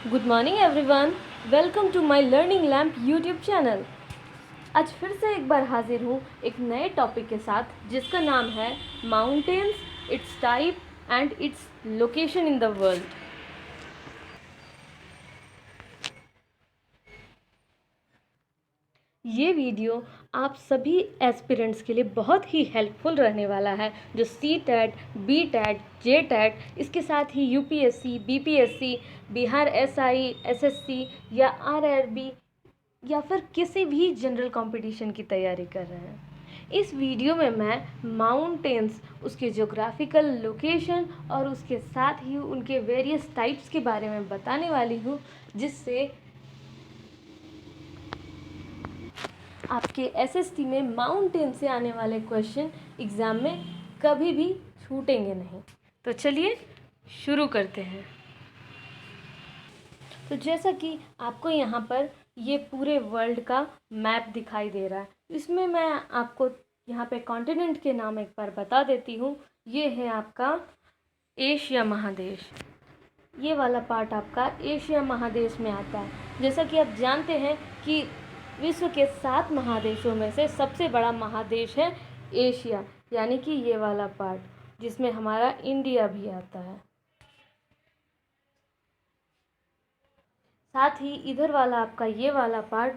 Good morning everyone, welcome to my learning lamp YouTube channel. आज फिर से एक बार हाजिर हूँ एक नए टॉपिक के साथ जिसका नाम है mountains, it's type and its location in the world. ये वीडियो आप सभी एस्पिरेंट्स के लिए बहुत ही हेल्पफुल रहने वाला है, जो C TET, B TET, J TET, इसके साथ ही UPSC, BPSC, Bihar SI, SSC या आरआरबी या फिर किसी भी जनरल कंपटीशन की तैयारी कर रहे हैं। इस वीडियो में मैं माउंटेन्स, उसके ज्योग्राफिकल लोकेशन और उसके साथ ही उनके वेरियस टाइप्स के बारे में बताने वाली हूँ, जिससे आपके एसएसटी में माउंटेन से आने वाले क्वेश्चन एग्ज़ाम में कभी भी छूटेंगे नहीं। तो चलिए शुरू करते हैं। तो जैसा कि आपको यहाँ पर ये पूरे वर्ल्ड का मैप दिखाई दे रहा है, इसमें मैं आपको यहाँ पे कॉन्टिनेंट के नाम एक बार बता देती हूँ। ये है आपका एशिया महादेश। ये वाला पार्ट आपका एशिया महादेश में आता है। जैसा कि आप जानते हैं कि विश्व के 7 महादेशों में से सबसे बड़ा महादेश है एशिया, यानी कि ये वाला पार्ट, जिसमें हमारा इंडिया भी आता है। साथ ही इधर वाला आपका ये वाला पार्ट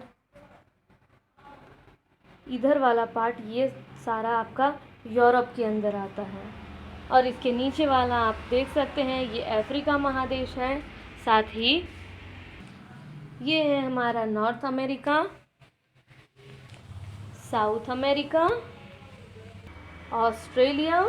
ये सारा आपका यूरोप के अंदर आता है। और इसके नीचे वाला आप देख सकते हैं, ये अफ्रीका महादेश है। साथ ही ये है हमारा north America, south America, Australia,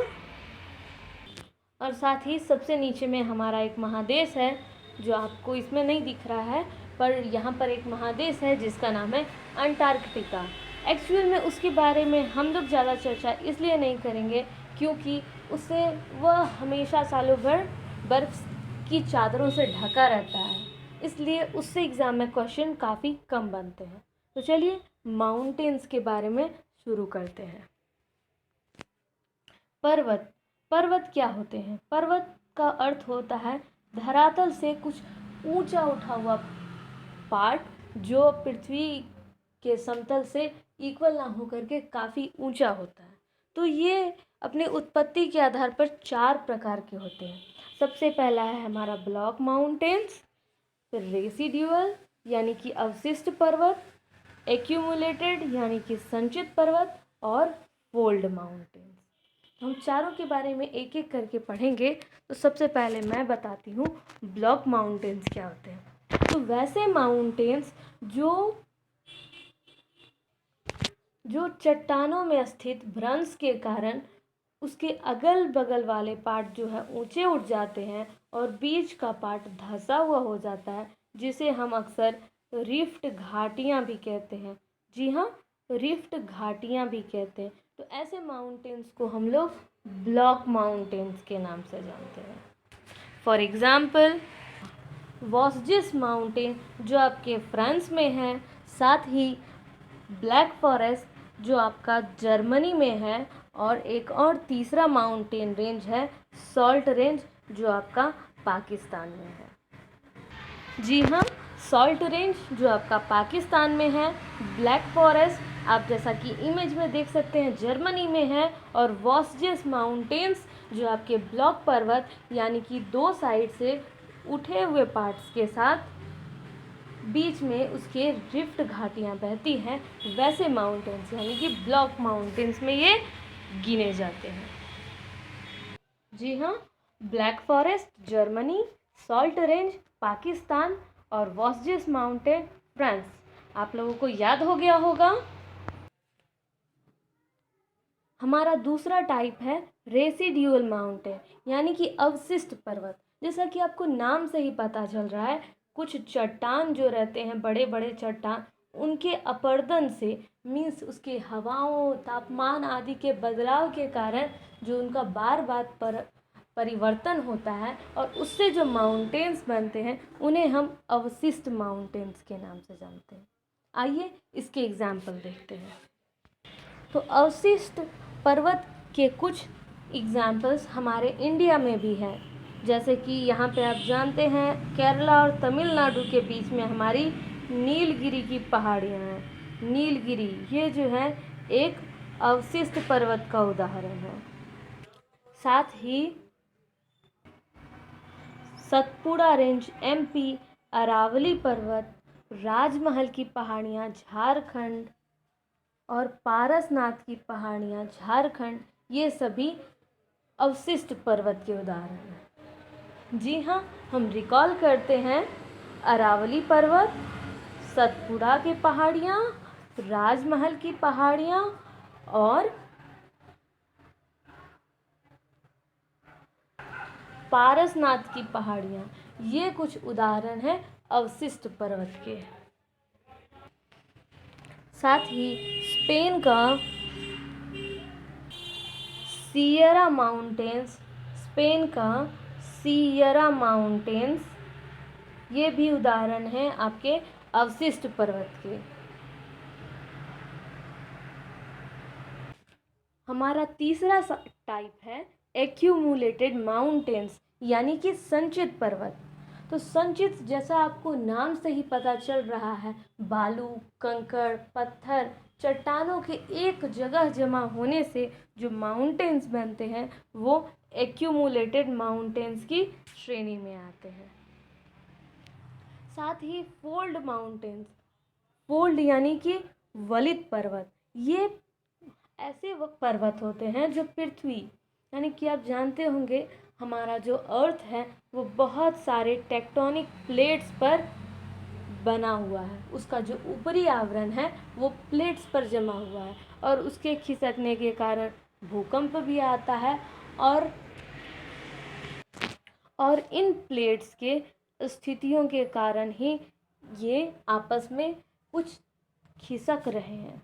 और साथ ही सबसे नीचे में हमारा एक महादेश है जो आपको इसमें नहीं दिख रहा है, पर यहाँ पर एक महादेश है जिसका नाम है अंटार्कटिका। एक्चुअल में उसके बारे में हम लोग ज़्यादा चर्चा इसलिए नहीं करेंगे क्योंकि उससे वह हमेशा सालों भर बर्फ़ की चादरों से ढका रहता है, इसलिए उससे एग्ज़ाम में क्वेश्चन काफ़ी कम बनते हैं। तो चलिए माउंटेन्स के बारे में शुरू करते हैं। पर्वत क्या होते हैं? पर्वत का अर्थ होता है धरातल से कुछ ऊंचा उठा हुआ पार्ट जो पृथ्वी के समतल से इक्वल ना होकर के काफ़ी ऊंचा होता है। तो ये अपने उत्पत्ति के आधार पर 4 प्रकार के होते हैं। सबसे पहला है हमारा ब्लॉक माउंटेन्स, फिर रेसिड्यूअल यानी कि अवशिष्ट पर्वत, एक्यूमुलेटेड यानी कि संचित पर्वत, और फोल्ड माउंटेन्स। हम चारों के बारे में एक एक करके पढ़ेंगे। तो सबसे पहले मैं बताती हूँ ब्लॉक माउंटेन्स क्या होते हैं। तो वैसे माउंटेन्स जो चट्टानों में स्थित भ्रंश के कारण उसके अगल बगल वाले पार्ट जो है ऊंचे उठ जाते हैं और बीच का पार्ट धंसा हुआ हो जाता है, जिसे हम अक्सर रिफ्ट घाटियाँ भी कहते हैं। जी हाँ, रिफ्ट घाटियाँ भी कहते हैं। तो ऐसे माउंटेन्स को हम लोग ब्लॉक माउंटेन्स के नाम से जानते हैं। फॉर एग्ज़ाम्पल वॉस्जिस माउंटेन जो आपके फ्रांस में है, साथ ही ब्लैक फॉरेस्ट जो आपका जर्मनी में है, और एक और तीसरा माउंटेन रेंज है सॉल्ट रेंज जो आपका पाकिस्तान में है। जी हाँ, सॉल्ट रेंज जो आपका पाकिस्तान में है, ब्लैक फॉरेस्ट आप जैसा कि इमेज में देख सकते हैं जर्मनी में है, और वॉस्जिस माउंटेन्स जो आपके ब्लॉक पर्वत यानी कि 2 साइड से उठे हुए पार्ट्स के साथ बीच में उसके रिफ्ट घाटियाँ बहती हैं, वैसे माउंटेन्स यानी कि ब्लॉक माउंटेन्स में ये गिने जाते हैं। जी हाँ, black forest Germany, salt range Pakistan और वॉस्जिस माउंटेन फ्रांस। आप लोगों को याद हो गया होगा। हमारा दूसरा टाइप है रेसिड्यूअल माउंटेन यानी कि अवशिष्ट पर्वत। जैसा कि आपको नाम से ही पता चल रहा है, कुछ चट्टान जो रहते हैं, बड़े बड़े चट्टान, उनके अपर्दन से मीन्स उसके हवाओं, तापमान आदि के बदलाव के कारण जो उनका बार बार परिवर्तन होता है और उससे जो माउंटेन्स बनते हैं, उन्हें हम अवशिष्ट माउंटेन्स के नाम से जानते हैं। आइए इसके एग्जाम्पल देखते हैं। तो अवशिष्ट पर्वत के कुछ एग्जाम्पल्स हमारे इंडिया में भी हैं। जैसे कि यहाँ पे आप जानते हैं केरला और तमिलनाडु के बीच में हमारी नीलगिरी की पहाड़ियाँ हैं। नीलगिरी ये जो है एक अवशिष्ट पर्वत का उदाहरण है। साथ ही सतपुड़ा रेंज एमपी, अरावली पर्वत, राजमहल की पहाड़ियाँ झारखंड और पारसनाथ की पहाड़ियाँ झारखंड, ये सभी अवशिष्ट पर्वत के उदाहरण हैं। जी हाँ, हम रिकॉल करते हैं अरावली पर्वत, सतपुड़ा की पहाड़ियाँ, राजमहल की पहाड़ियाँ और पारसनाथ की पहाड़ियाँ, ये कुछ उदाहरण हैं अवशिष्ट पर्वत के। साथ ही स्पेन का सियरा माउंटेन्स, स्पेन का सियरा माउंटेन्स, ये भी उदाहरण हैं आपके अवशिष्ट पर्वत के। हमारा तीसरा टाइप है एक्यूमुलेटेड माउंटेन्स, यानी कि संचित पर्वत। तो संचित, जैसा आपको नाम से ही पता चल रहा है, बालू, कंकड़, पत्थर, चट्टानों के एक जगह जमा होने से जो माउंटेन्स बनते हैं वो एक्यूमुलेटेड माउंटेन्स की श्रेणी में आते हैं। साथ ही फोल्ड माउंटेन्स, फोल्ड यानी कि वलित पर्वत, ये ऐसे पर्वत होते हैं जो पृथ्वी, यानी कि आप जानते होंगे हमारा जो अर्थ है वो बहुत सारे टेक्टोनिक प्लेट्स पर बना हुआ है। उसका जो ऊपरी आवरण है वो प्लेट्स पर जमा हुआ है और उसके खिसकने के कारण भूकंप भी आता है और इन प्लेट्स के स्थितियों के कारण ही ये आपस में कुछ खिसक रहे हैं।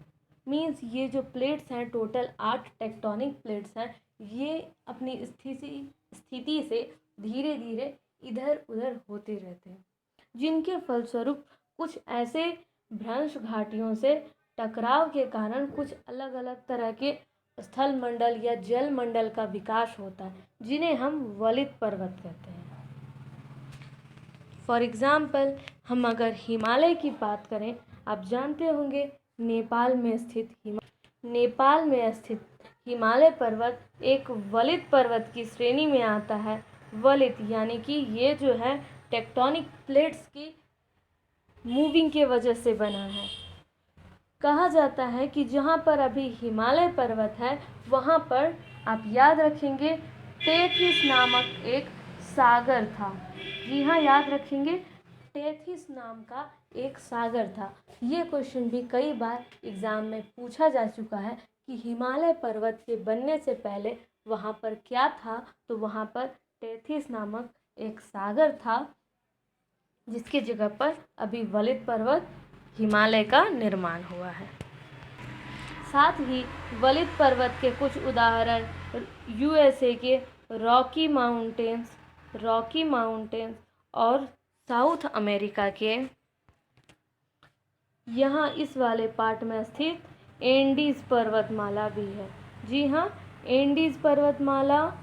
मीन्स ये जो प्लेट्स हैं, टोटल 8 टेक्टोनिक प्लेट्स हैं, ये अपनी स्थिति से धीरे धीरे इधर उधर होते रहते हैं, जिनके फलस्वरूप कुछ ऐसे भ्रंश घाटियों से टकराव के कारण कुछ अलग अलग तरह के स्थल मंडल या जल मंडल का विकास होता है, जिन्हें हम वलित पर्वत कहते हैं। फॉर एग्ज़ाम्पल, हम अगर हिमालय की बात करें, आप जानते होंगे नेपाल में स्थित हिमालय पर्वत एक वलित पर्वत की श्रेणी में आता है। वलित यानी कि ये जो है टेक्टोनिक प्लेट्स की मूविंग के वजह से बना है। कहा जाता है कि जहाँ पर अभी हिमालय पर्वत है वहाँ पर आप याद रखेंगे टेथिस नामक एक सागर था। जी हाँ, याद रखेंगे टेथिस नाम का एक सागर था। ये क्वेश्चन भी कई बार एग्ज़ाम में पूछा जा चुका है कि हिमालय पर्वत के बनने से पहले वहाँ पर क्या था, तो वहाँ पर टेथिस नामक एक सागर था, जिसकी जगह पर अभी वलित पर्वत हिमालय का निर्माण हुआ है। साथ ही वलित पर्वत के कुछ उदाहरण यूएसए के रॉकी माउंटेन्स और साउथ अमेरिका के यहाँ इस वाले पार्ट में स्थित एंडीज पर्वतमाला भी है। जी हाँ, एंडीज पर्वतमाला,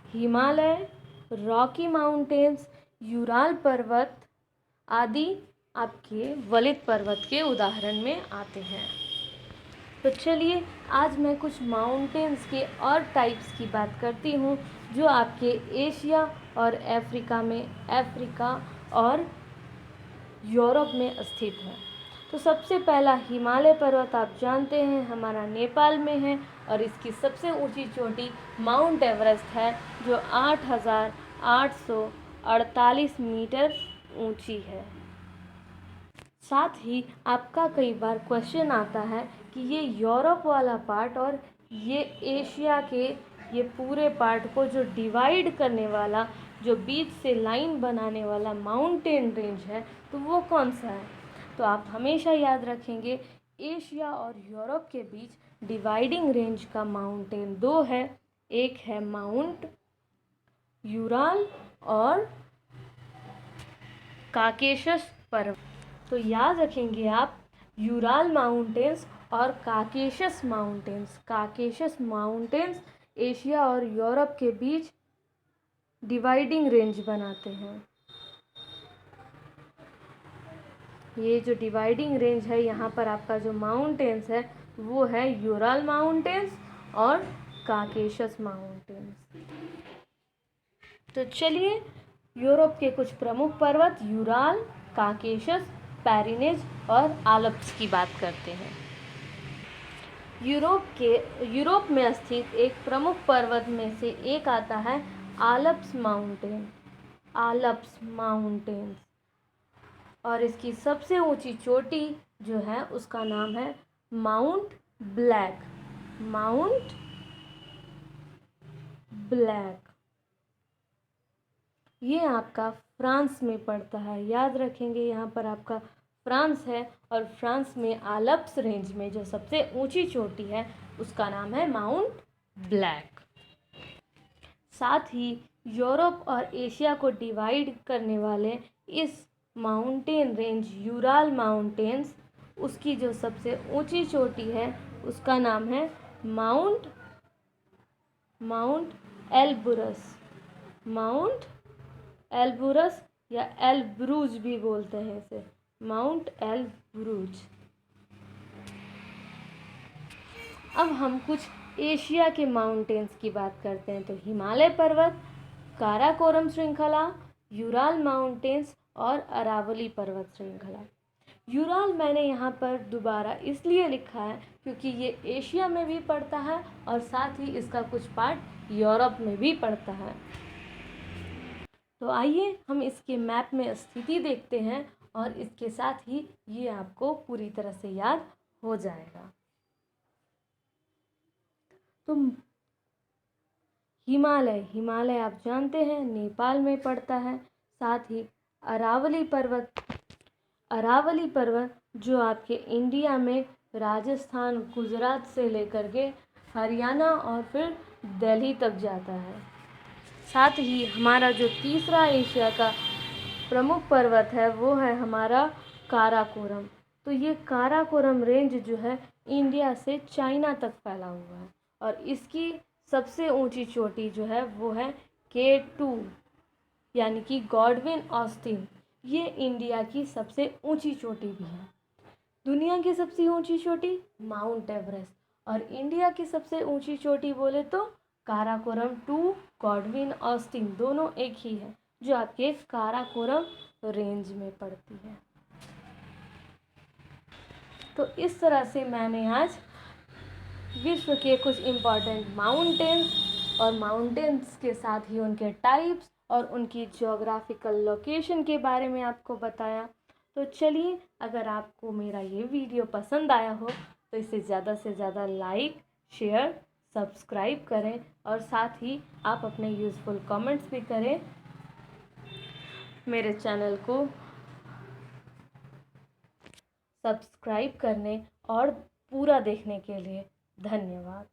हिमालय, रॉकी माउंटेन्स, यूराल पर्वत आदि आपके वलित पर्वत के उदाहरण में आते हैं। तो चलिए आज मैं कुछ माउंटेन्स के और टाइप्स की बात करती हूँ जो आपके एशिया और अफ्रीका और यूरोप में स्थित है। तो सबसे पहला हिमालय पर्वत आप जानते हैं हमारा नेपाल में है और इसकी सबसे ऊंची चोटी माउंट एवरेस्ट है जो 8,848 मीटर ऊंची है। साथ ही आपका कई बार क्वेश्चन आता है कि ये यूरोप वाला पार्ट और ये एशिया के ये पूरे पार्ट को जो डिवाइड करने वाला, जो बीच से लाइन बनाने वाला माउंटेन रेंज है, तो वो कौन सा है? तो आप हमेशा याद रखेंगे एशिया और यूरोप के बीच डिवाइडिंग रेंज का माउंटेन 2 है। एक है माउंट यूराल और काकेशस पर्वत। तो याद रखेंगे आप यूराल माउंटेन्स और काकेशस माउंटेन्स एशिया और यूरोप के बीच डिवाइडिंग रेंज बनाते हैं। ये जो डिवाइडिंग रेंज है, यहाँ पर आपका जो माउंटेन्स है वो है यूराल माउंटेन्स और काकेशस माउंटेन्स। तो चलिए यूरोप के कुछ प्रमुख पर्वत यूराल, काकेशस, पैरिनेज और आल्प्स की बात करते हैं। यूरोप में स्थित एक प्रमुख पर्वत में से एक आता है आल्प्स माउंटेन्स, और इसकी सबसे ऊंची चोटी जो है उसका नाम है माउंट ब्लैक। ये आपका फ्रांस में पड़ता है, याद रखेंगे। यहाँ पर आपका फ्रांस है और फ्रांस में आल्प्स रेंज में जो सबसे ऊंची चोटी है उसका नाम है माउंट ब्लैक। साथ ही यूरोप और एशिया को डिवाइड करने वाले इस माउंटेन रेंज यूराल माउंटेन्स, उसकी जो सबसे ऊंची चोटी है उसका नाम है माउंट एल्बुरस या एल्ब्रूज भी बोलते हैं इसे, माउंट एल्ब्रूज। अब हम कुछ एशिया के माउंटेन्स की बात करते हैं। तो हिमालय पर्वत, काराकोरम श्रृंखला, यूराल माउंटेन्स और अरावली पर्वत श्रृंखला। यूराल मैंने यहाँ पर दोबारा इसलिए लिखा है क्योंकि ये एशिया में भी पड़ता है और साथ ही इसका कुछ पार्ट यूरोप में भी पड़ता है। तो आइए हम इसके मैप में स्थिति देखते हैं और इसके साथ ही ये आपको पूरी तरह से याद हो जाएगा। तो हिमालय आप जानते हैं नेपाल में पड़ता है। साथ ही अरावली पर्वत जो आपके इंडिया में राजस्थान, गुजरात से लेकर के हरियाणा और फिर दिल्ली तक जाता है। साथ ही हमारा जो तीसरा एशिया का प्रमुख पर्वत है वो है हमारा काराकोरम। तो ये काराकोरम रेंज जो है इंडिया से चाइना तक फैला हुआ है और इसकी सबसे ऊंची चोटी जो है वो है K2 यानी कि गॉडविन ऑस्टिन। ये इंडिया की सबसे ऊंची चोटी भी है। दुनिया की सबसे ऊंची चोटी माउंट एवरेस्ट, और इंडिया की सबसे ऊंची चोटी बोले तो काराकोरम 2, गॉडविन ऑस्टिन, दोनों एक ही है जो आपके काराकोरम रेंज में पड़ती है। तो इस तरह से मैंने आज विश्व के कुछ इम्पॉर्टेंट माउंटेन्स और माउंटेन्स के साथ ही उनके टाइप्स और उनकी ज्योग्राफिकल लोकेशन के बारे में आपको बताया। तो चलिए, अगर आपको मेरा ये वीडियो पसंद आया हो तो इसे ज़्यादा से ज़्यादा लाइक, शेयर, सब्सक्राइब करें और साथ ही आप अपने यूज़फुल कमेंट्स भी करें। मेरे चैनल को सब्सक्राइब करने और पूरा देखने के लिए धन्यवाद।